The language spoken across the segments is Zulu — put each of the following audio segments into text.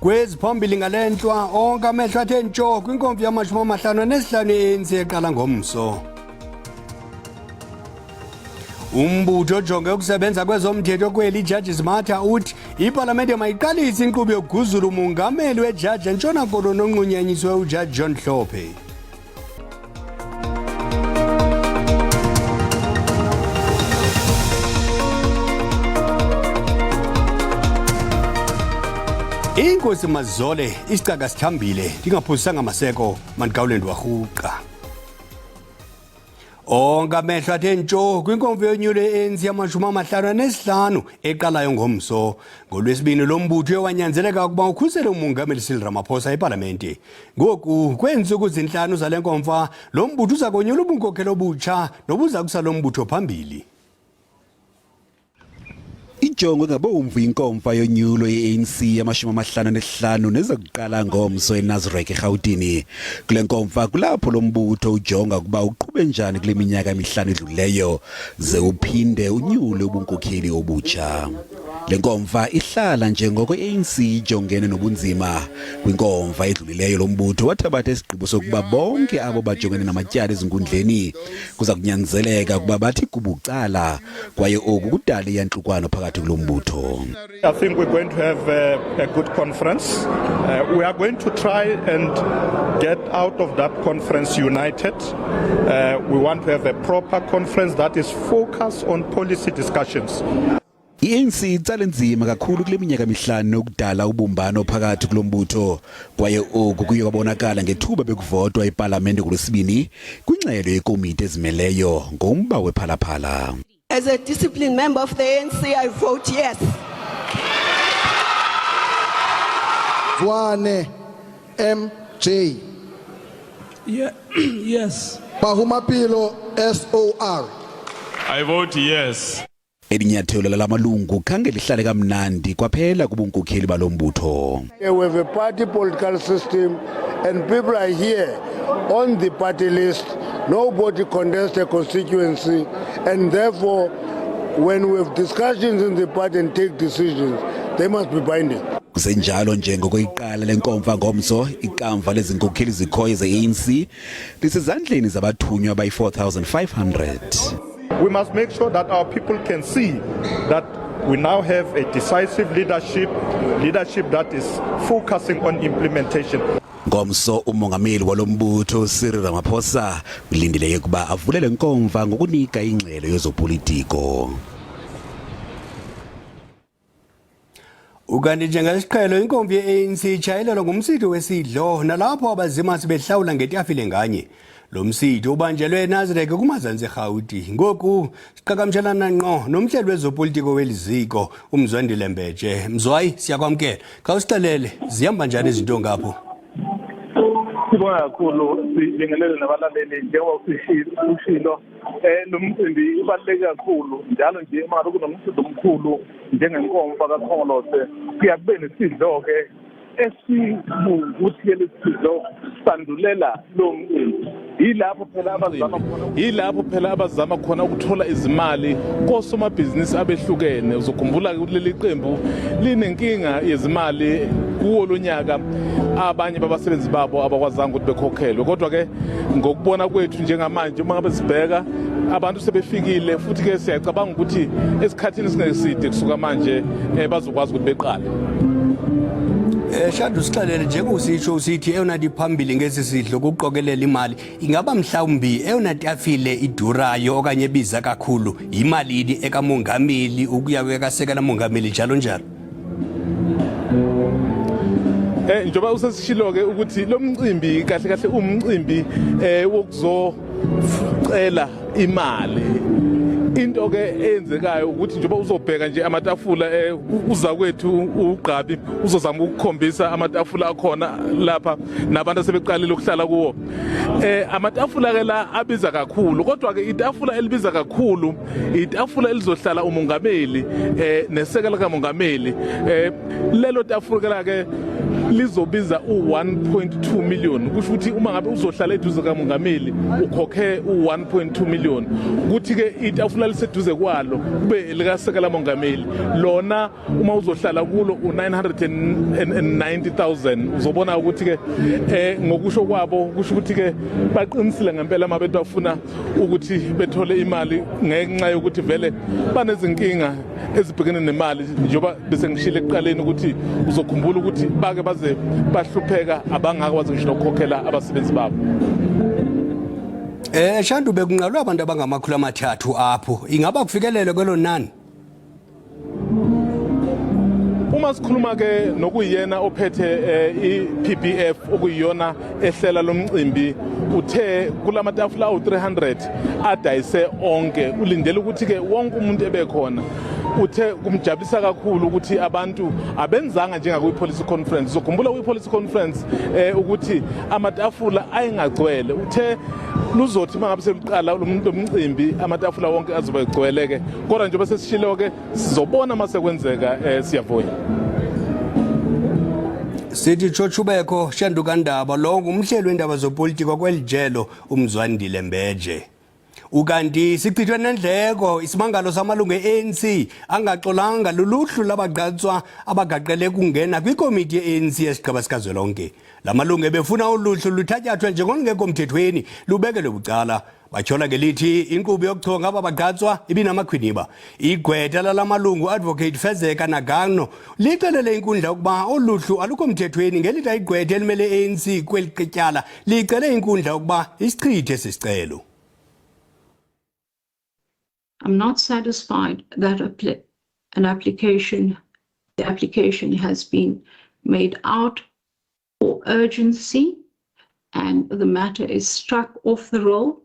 Kwezi phambili ngalenhlwa onke amehlo athe ntsho kwinkomfa yama-55 ye-ANC eqala ngomso. Umbutho ojonge ukusebenza kwezomthetho kweli IJudges Matter uthi ipalamente mayiqalise inkqubo yokuguzula umongameli wejaji entshona koloni onqunyanyiswe ujaji uHlophe. Inkosi mazole isicaka sithambile ndingaphosisanga amaseko mandigawulendwa warhuqa. Onke amehlo athe ntsho kwinkomfa yonyulo ye-ANC yama-55 eqalayo ngomso. NgoLwesibini lo mbutho wanyanzeleka ukuba ukhusele umongameli Cyril Ramaphosa epalamente. Ngoku kweentsuku zintlanu zale nkomfa lo mbutho uza konyula ubunkokheli obutsha nobuza kusa lo mbutho phambili. Ijongo ngabomvu inkomfa yonyulo ye-ANC yama-55 neza kuqala ngomso eNazareth eGauteng. Kule nkomfa kulapho lo mbutho ujonga ukuba uqhube njani kule minyaka emihlanu edlulileyo ze uphinde unyule ubunkokheli obutsha. Le nkomfa ihlala njengoko i-ANC ijongene nobunzima. Kwinkomfa edlulileyo lo mbutho wathabatha isigqibo sokuba bonke abo bajongene namatyala ezinkundleni kuza kunyanzeleka ukuba bathi kubucala kwaye oku kudala iyantlukwano phakathi kulo mbutho. I think we're going to have a good conference. We are going to try and get out of that conference united. We want to have a proper conference that is focused on policy discussions. I-ANC itsale nzima kakhulu kule minyaka emihlanu ukudala ubumbano phakathi kulo mbutho kwaye oku kuye kwabonakala ngethuba bekuvotwa ipalamente kuLwesibini kwingxelo yekomiti ezimeleyo ngomba wephalaphala. As a disciplined member of the ANC, I vote yes. Zwane MJ. Yes. Bahumapilo SOR. I vote yes. Elinyathelo lamalungu khange lihlale kamnandi kwaphela kubunkokheli balombutho. We have a party political system and people are here on the party list. Nobody contests a constituency, and therefore when we have discussions in the party and take decisions, they must be binding. Kusenjalo njengoko iqala lenkomfa ngomso ikamva lezinkokheli zikhoyo ze-ANC lisezandleni zabathunywa abayi-4,500. We must make sure that our people can see that we now have a decisive leadership that is focusing on implementation. Ngomso umongameli walombutho Cyril Ramaphosa ulindile ukuba avulele nkomfa ngokunika ingxelo yezopolitiko. Ukanti njengesiqhelo inkomfa ye-ANC itshayelelwa ngumsitho wesidlo nalapho abazimasi behlawula ngetafile nganye. Lo msitho ubanjelwe eNazareth kumazantsi eGauteng. Ngoku siqhagamshelana ngqo nomhleli wezopolitiko weliziko uMzwandile Mbeje. Mzwayi siyakwamkela. Khawusixelele zihamba njani izinto ngapho? Sibona kakhulu sibingelele nabalaleli njengoba ushilo lo mcimbi ubaluleke kakhulu njalo nje manje kunomsindo omkhulu njengenkomfa kaKhongolose kuyakube nesidlo ke esibukuthi lesidlo sandulela lo mcimbi. Yilapho phela abazama khona ukuthola izimali kosomabhizinisi abehlukene. Uzokhumbula ukuthi leli qembu linenkinga yezimali kuwo lonyaka abanye babasebenzi babo abakwazanga ukuthi bekhokhelwe. Kodwa ke ngokubona kwethu njengamanje uma ngabe sibheka abantu sebefikile futhi ke siyacabanga ukuthi esikhathini singeside kusuka manje bazokwazi ukuthi beqale. Shadu sixelele njengokusitsho usithi eyona nto iphambili ngesi sidlo kuqokelela imali ingaba mhlawumbi eyona tafile idurayo okanye ebiza kakhulu yimalini ekamongameli ukuya kwekasekela mongameli njalo njalo. Njoba usesishilo ke ukuthi lo mcimbi kahle kahle umcimbi wokuzocela imali. Into ke eyenzekayo ukuthi njengoba uzobheka nje amatafula uza kwethu uGqabi uzozama ukukhombisa amatafula akhona lapha nabantu asebeqalile ukuhlala kuwo. Amatafula ke la abiza kakhulu kodwa ke itafula elibiza kakhulu itafula elizohlala umongameli nesekela kamongameli. Lelo tafula ke lizobiza u1.2 million kusho ukuthi uma ngabe uzohlala eduze kamongameli ukhokhe u1.2 million ukuthi ke itafula liseduze kwalo kube likasekela mongameli lona uma uzohlala kulo u990,000 uzobona ukuthi ke ngokusho kwabo kusho ukuthi ke baqinisile ngempela mabethi bafuna ukuthi bethole imali ngenxa yokuthi vele banezinkinga ezibhekene nemali njengoba bese ngishile ekuqaleni ukuthi uzokhumbula ukuthi bake baze bahlupheka abangakwazi ngisho ukukhokhela abasebenzi babo. Shandu bekunqalwe abantu abangamakhulu amathathu apho ingaba kufikelele kwelo nani? Uma sikhuluma ke nokuyena ophethe iPPF okuyiyona ehlela lomcimbi uthe kulamatafula u300 adayise onke ulindele ukuthi ke wonke umuntu ebekhona uthe kumjabulisa kakhulu ukuthi abantu abenzanga njengakwi-policy conference uzokhumbula kwi-policy conference ukuthi amatafula ayengagcwele uthe luzothi mangabe seliqala lomcimbi amatafula wonke azobe egcweleke kodwa njengoba sesishilo ke sizobona mase kwenzeka siyavuya. Sithi Chochubeko Shandu Iindaba lo ngumhleli wendaba zopolitiko kwelijelo umzwandile Mbeje. Ukanti Sichithwe neendleko isimangalo samalungu e-ANC angaxolanga luluhlu labagqatswa abagaqele kungena kwikomiti ye-ANC yesigaba sikazwelonke. Lamalungu ebefuna uluhlu luthatyathwe njengolungekho mthethweni lubekelwe bucala. Batshola ngelithi inkqubo yokuchonga abagqatswa ibinamakhwiniba. Igqwetha lalamalungu advocate Fezeka Nagano licelele inkundla ukuba oluhlu alukho mthethweni ngelithi igqwetha elimele ANC kweli qityala licele inkundla ukuba isichithe sisicelo. I'm not satisfied that the application has been made out for urgency and the matter is struck off the roll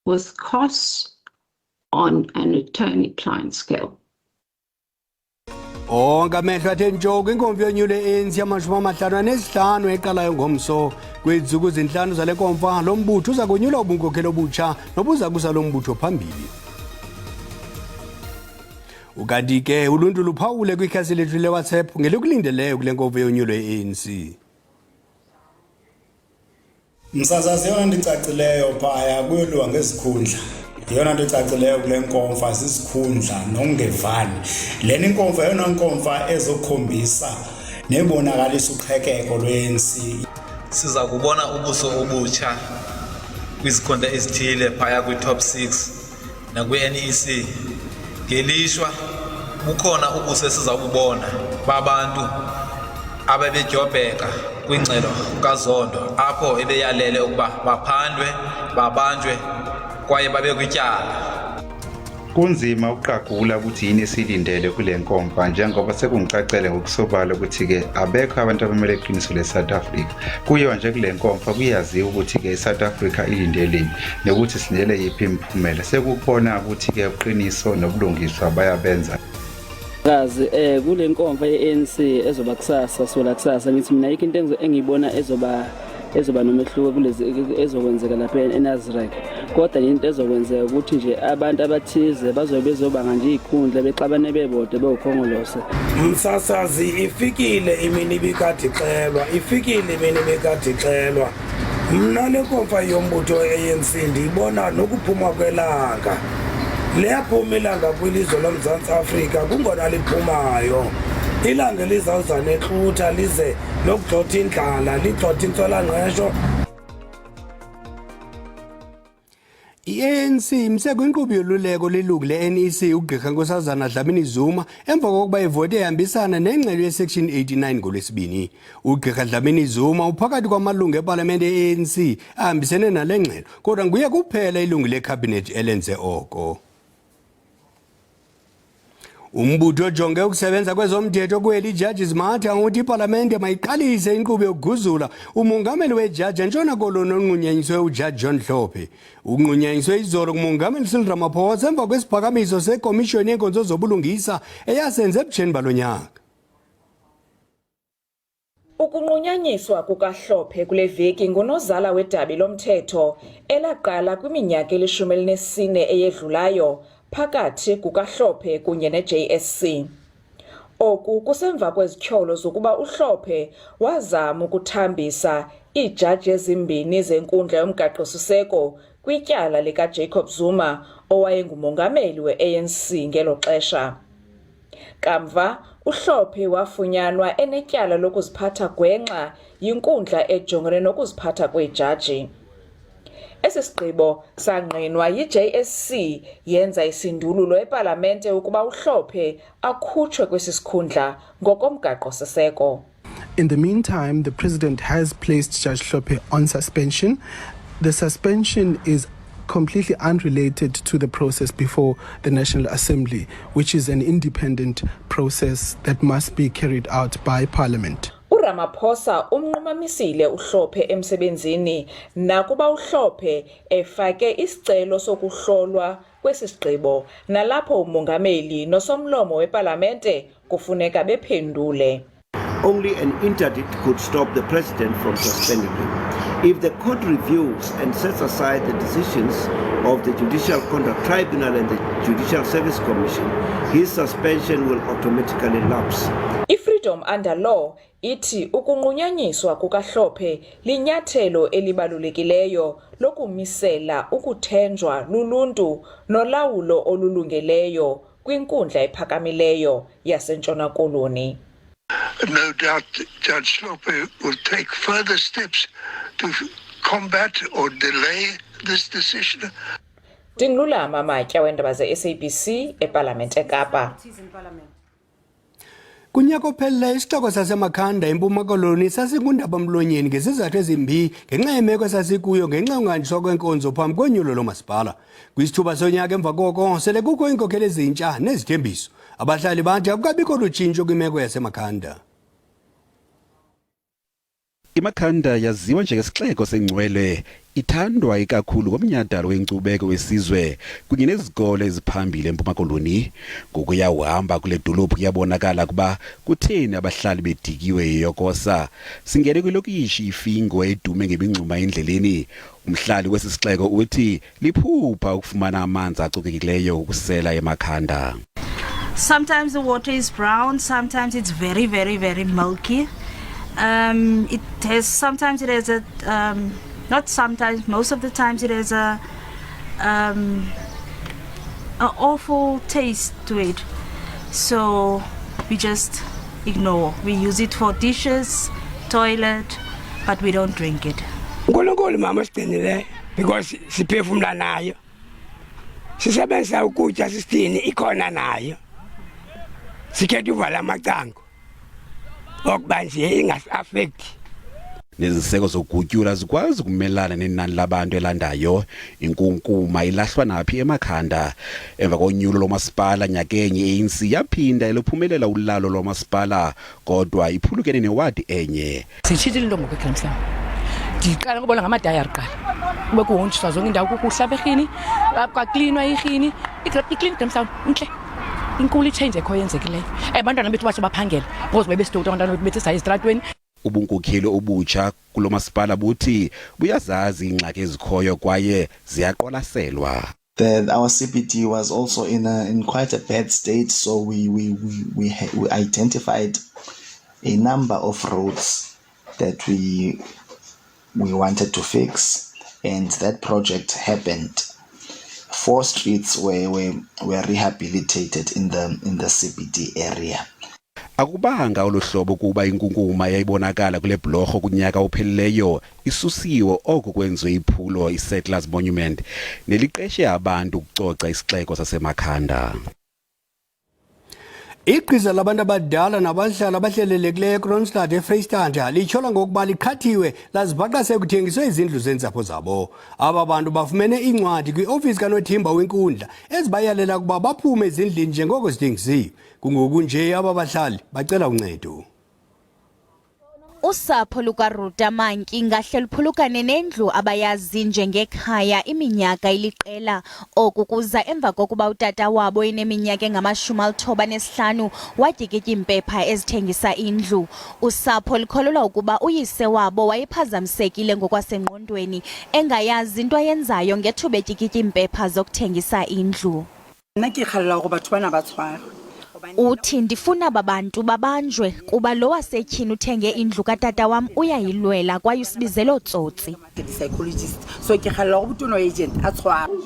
with costs on an attorney-client scale. Ngamehlo athe ntshoko inkomfa yonyulo e-ANC yama-55 eqalayo ngomso kwiintsuku ezintlanu zale nkomfa lo mbutho uza konyula ubunkokheli obutsha nobuza kusa lo mbutho phambili. Ukanti ke uluntu luphawule kwikhasi lethu leWhatsApp ngelikulindeleyo kule nkomfa yonyulo e-ANC. Msasazi yona ndicacileyo phaya kuyolwa ngezikhundla. Yona nto icacileyo kule nkomfa zisikhundla nokungevani. Lena inkomfa yona nkomfa ezokhombisa nebonakalisa uqhekeko lwe-ANC. Siza kubona ubuso obutsha kwizikhundla ezithile phaya kwi-top 6 nakwi-NEC. Ngelishwa bukhona ubuso esizabubona babantu abebejobheka kwingcelo kaZondo apho ebeyalele ukuba baphandwe babanjwe kwaye babe kwityala. Kunzima ukuqagula ukuthi yini esilindele kule nkomfa njengoba sekungicacele ngokusobala ukuthi ke abekho abantu abamele iqiniso leSouth Africa. Kuyiwa nje kule nkomfa kuyaziwa ukuthi ke iSouth Africa ilindeleni nokuthi sindele yiphi imiphumela. Sekubona ukuthi ke uqiniso nobulungiswa bayabenza. Kazi kule nkomfa ye-ANC ezoba kusasa sola kusasa ngithi mina yike into engiyibona ezoba nomehluko kulezi ezokwenzeka lapha eNazareth. Kodwa into ezokwenzeka ukuthi nje abantu abathize bezobanga nje izikhundla bexabane bebode bewukhongolose. Msasazi ifikile imini ibikade ixelwa mna le nkomfa yombutho we-ANC ndiyibona nokuphuma kwelanga. Liyaphuma ilanga kwilizwe loMzantsi Afrika kungona liphumayo. Ilanga lizawuza nexutha lize nokugxotha indlala ligxotha intswelangqesho. I-ANC imse kwinkqubo yoluleko lelungu le-NEC ugqirha Nkosazana Dlamini Zuma emva kokuba ivote ehambisana nengxelo yesection 89 ngolwesibini. Ugqirha Dlamini Zuma uphakathi kwamalungu epalamente ye-ANC ahambisene nale ngxelo kodwa nguye kuphela ilungu lekhabhinethi elenze oko. Umbutho ojonge ukusebenza kwezomthetho kweli IJudges Matter uthi ipalamente mayiqalise inkqubo yokuguzula umongameli wejaji entshona koloni onqunyanyiswe uJaji uHlophe. Unqunyanyiswe izolo kumongameli Cyril Ramaphosa emva kwesiphakamiso sekomishoni yenkonzo zobulungisa eyasenze ebutsheni balo nyaka. Ukunqunyanyiswa kukaHlophe kule veki ngunozala wedabi lomthetho elaqala kwiminyaka eli-14 eyedlulayo phakathi kukaHlophe kunye neJSC. Oku kusemva kwezityholo zokuba uHlophe wazama ukuthambisa iijaji ezimbini zenkundla yomgaqo-siseko kwityala likaJacob Zuma owayengumongameli we-ANC ngelo xesha. Kamva uHlophe wafunyanwa enetyala lokuziphatha gwenxa yinkundla ejongene nokuziphatha kweejaji. Esi sigqibo sangqinwa yi-JSC yenza isindululo epalamente ukuba uHlophe akhutshwe kwesi sikhundla ngokomgaqo-siseko. In the meantime, the president has placed Judge Hlophe on suspension. The suspension is completely unrelated to the process before the National Assembly, which is an independent process that must be carried out by Parliament. uRamaphosa umnqumamisile uHlophe emsebenzini nakuba uHlophe efake isicelo sokuhlolwa kwesi sigqibo nalapho umongameli nosomlomo wepalamente kufuneka bephendule. Only an interdict could stop the president from suspending him. If the court reviews and sets aside the decisions of the Judicial Conduct Tribunal and the Judicial Service Commission, his suspension will automatically lapse. I-freedom under law ithi ukunqunyanyiswa kukaHlophe linyathelo elibalulekileyo lokumisela ukuthenjwa luluntu nolawulo olulungeleyo kwinkundla ephakamileyo yaseNtshona Koloni. No doubt Judge Hlophe will take further steps to combat or delay this decision. Ndingulama Matya weendaba ze-SABC ePalamente eKapa. Kunyaka ophelileyo isixeko saseMakhanda eMpuma Koloni sasingundaba mlonyeni ngezizathu ezimbi ngenxa yemeko esasikuyo ngenxa yonganjiswa kwenkonzo phambi konyulo lomasipala. Kwisithuba sonyaka emva koko sele kukho iinkokheli ezintsha nezithembiso. Abahlali bathi akukabikho lutshintsho kwimeko yaseMakhanda. iMakhanda yaziwa njengesixeko sengcwele, ithandwa ikakhulu ngomnyadalo wenkcubeko wesizwe kunye nezikole eziphambili eMpuma Koloni. Ngokuyahamba kule dolophu kuyabonakala kuba kutheni abahlali bedikiwe yiyokosa. Singene kwilokishi ifingo edume ngemingxuma endleleni. Umhlali wesi sixeko uthi liphupha ukufumana amanzi acocekileyo ukusela eMakhanda. Sometimes the water is brown, sometimes it's very, very, very milky. Sometimes it has a, not sometimes, most of the times it has a awful taste to it. So we just ignore. We use it for dishes, toilet, but we don't drink it. Nkulunkulu mama sigcinile because siphefumula nayo. Sisebenza ukutya sisithini ikhona nayo. Sikhetha uvala amacango. Okuba nje ingasi-affect. Neziseko zokugutyula zikwazi ukumelana nenani labantu elandayo. Inkunkuma ilahlwa naphi eMakhanda. Emva konyulo lomasipala nyakenye i-ANC yaphinda elophumelela ulalo lomasipala kodwa iphulukene newadi enye. Sichithile into ngokwekhala mhlawumbi. Ndiqala ngobona ngamadaya aqala. Kube kuhonjiswa zonke indawo kukuhlaba erhini, kwaklinwa irhini, iklini mhlawumbi inhle. Inkulu ichange ekho yenzekileyo. Abantwana bethu bathi baphangela because bebesitota abantwana bethu bethi sayizitratweni. Ubunkokheli obutsha kulo masipala buthi buyazazi ingxaki ezikhoyo kwaye ziyaqwalaselwa. Our CBD was also in quite a bad state, so we identified a number of roads that we wanted to fix, and that project happened. 4 streets were rehabilitated in the CBD area. Akubanga uHlophe kuba inkunkuma yayibonakala kule blorho kunyaka ophelileyo isusiwe oko kwenziwe iphulo iSettlers Monument neliqeshe abantu ukucoca isixeko saseMakhanda. Igqiza labantu abadala nabahlali abahlelelekileyo eKroonstad eFreystata lityhola ngokuba liqhathiwe lazibhaqa sekuthengiswe izindlu zeentsapho zabo. Aba bantu bafumene incwadi kwiofisi kanothimba wenkundla ezibayalela ukuba baphume ezindlini njengoko zithengisiwe. Kungoku nje aba bahlali bacela uncedo. Usapho lukaRuta Manki ngahle luphulukane nendlu abayazi njengekhaya iminyaka iliqela. Oku kuza emva kokuba utata wabo eneminyaka engama-95 watyikitya impepha ezithengisa indlu. Usapho likholelwa ukuba uyise wabo wayephazamisekile ngokwasengqondweni engayazi into ayenzayo ngethuba etyikitya impepha zokuthengisa indlu. Nna ke kgalela go batho bana ba tshwara Uthi ndifuna babantu babanjwe kuba lo wasetyhini uthenge indlu katata wam uyayilwela kwaye usibizelo tsotsi.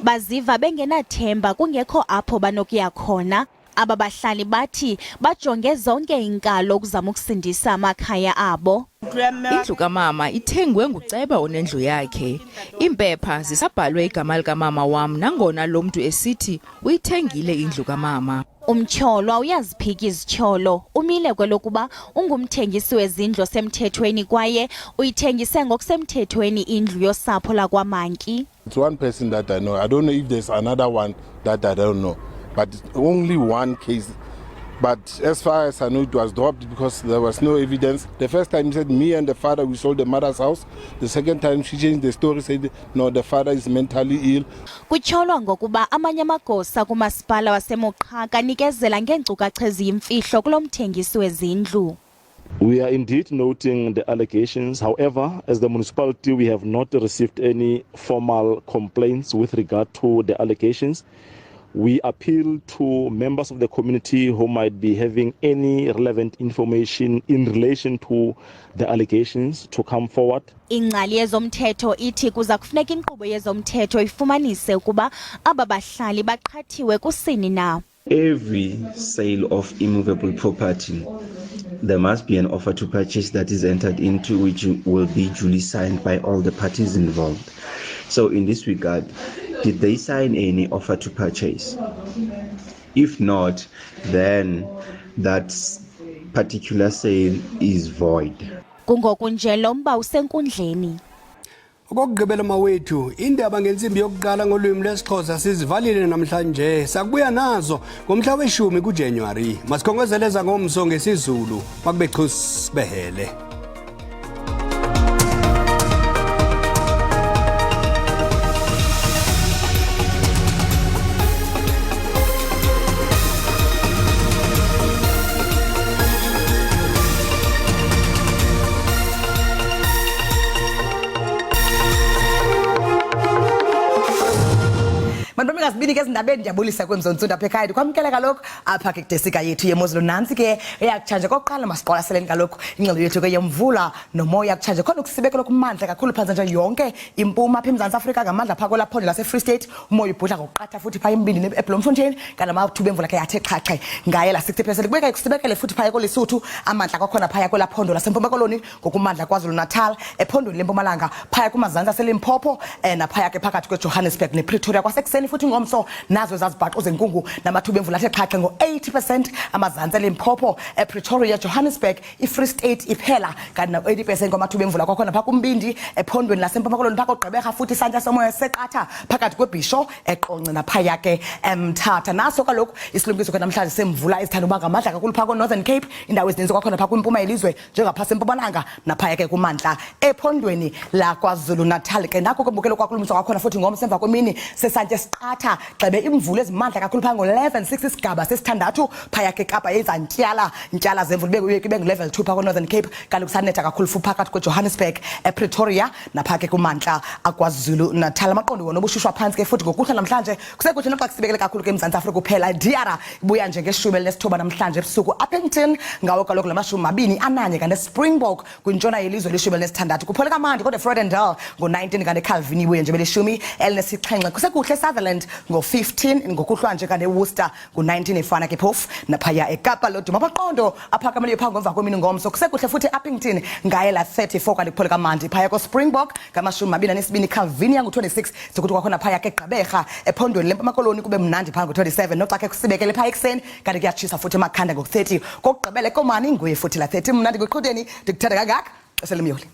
Baziva bengenathemba kungekho apho banokuya khona. Aba bahlali bathi bajonge zonke iinkalo ukuzama ukusindisa amakhaya abo. Indlu kamama ithengwe nguceba onendlu yakhe. Impepha zisabhalwe igama likamama wam nangona lo mntu esithi uyithengile indlu kamama. Umtyholo uyaziphika izityholo umile kwelokuba ungumthengisi wezindlo semthethweni kwaye uyithengise ngokusemthethweni indlu yosapho lakwaMantyi. It's one person that I know. I don't know if there's another one that I don't know. But only one case. But as far as I know, it was dropped because there was no evidence. The first time he said, me and the father, we sold the mother's house. The second time she changed the story, said, no, the father is mentally ill. Kutyholwa ngokuba amanye amagosa kumasipala waseMoqhaka anikezela ngeenkcukacha eziyimfihlo kulo mthengisi wezindlu. We are indeed noting the allegations. However, as the municipality, we have not received any formal complaints with regard to the allegations. We appeal to members of the community who might be having any relevant information in relation to the allegations to come forward. Ingcali yezomthetho ithi kuza kufuneka inkqubo yezomthetho ifumanise ukuba aba bahlali baqhathiwe kusini na. Every sale of immovable property, there must be an offer to purchase that is entered into, which will be duly signed by all the parties involved. So in this regard, did they sign any offer to purchase? If not, then that particular sale is void. Kungoku nje lo mba usenkundleni. Okugqibela mawethu indaba ngensimbi yokuqala ngolwimi lwesiXhosa sizivalile namhlanje sakubuya nazo ngomhla we-10 kuJanuwari masikhongozeleza ngomso ngesiZulu makube chus behele. Ngasibini ke ezindabeni ndiyabulisa kwemzonto apha ekhaya kwamkele kaloku apha ke kudesika yethu yemozulu nansi ke eyakutshanje kokuqala masiqwalaseleni kaloku ingxelo yethu ke yemvula nomoya kutshanje khona ukusibekela kumandla kakhulu phantsi nje yonke impuma apha eMzantsi Afrika ngamandla pha kwelaphondo lase-Free State umoya ubhudla ngokuqatha futhi pha embindini eBloemfontein kanti amathuba emvula ke yathe xhaxhe ngaye la 60% kubeka kusibekele futhi pha kweLesotho amandla kwakhona pha kwelaphondo lasempuma koloni ngokumandla KwaZulu Natal ephondweni lempumalanga pha kumazantsi aseLimpopo napha ke phakathi kweJohannesburg nePretoria kwasekuseni futhi ngomso nazo zazibhaqo zenkungu namathuba emvula athe xhaxhe ngo-80% amazantsi eLimpopo ePretoria Johannesburg iFree State iphela kanti na-80% kwamathuba emvula kwakhona pha kumbindi ephondweni lasempuma koloni pha kogqibeka futhi isantya somoya seqatha phakathi kwebhisho eqonce naphaya ke eMthatha naso kaloku isilumkiso ke namhlanje semvula ezithanda uba ngamandla kakhulu pha ko-Northern Cape indawo ezininzi kwakhona pha kwimpuma yelizwe njengapha sempumalanga naphaya ke kumantla ephondweni laKwaZulu Natal ke nako kubukelo kwakhulumiswa kwakhona futhi ngomso emva kwemini sesantya siqatha gxebe imvula ezimandla kakhulu pha ngo-11:06 isigaba sesithandathu phaya ke Kapa yenza ntyala zemvula ibe ngu-level 2 pha ko-Northern Cape kanti kusanetha kakhulu futhi phakathi kweJohannesburg ePretoria napha ke kumantla aKwaZulu Natal amaqondo wona obushushwa phansi ke futhi ngokuhla namhlanje kusekuhle naxa kusibekele kakhulu ke eMzantsi Afrika kuphela iDiara ibuya nje nge-19 namhlanje ebusuku Upington ngawo kaloku la-21 kanti Springbok kwintshona yelizwe le-16 kuphole kamandi kodwa Fredendale ngo-19 kanti Calvin ibuye nje bele-17 kusekuhle Sutherland ngo-15 ngokuhlwa nje kanti eWorcester ngo-19 efana ke phofu naphaya eKapa loduma amaqondo aphakameleyo pha ngomva kwemini ngomso kusekuhle futhi Upington ngaye la-34 kanti kuphole kamandi phaya ko-Springbok ngama-22 Calvin yangu-26 sekuthi kwakhona phaya ke Gqeberha ephondweni lempuma koloni kube mnandi pha ngo-27 noxa ke kusibekele pha ekuseni kanti kuyatshisa futhi eMakhanda ngo-30 kokugqibela eKomani nguye futhi la-30 mnandi kwiqhudeni ndikuthanda kangaka xesha lemyoli.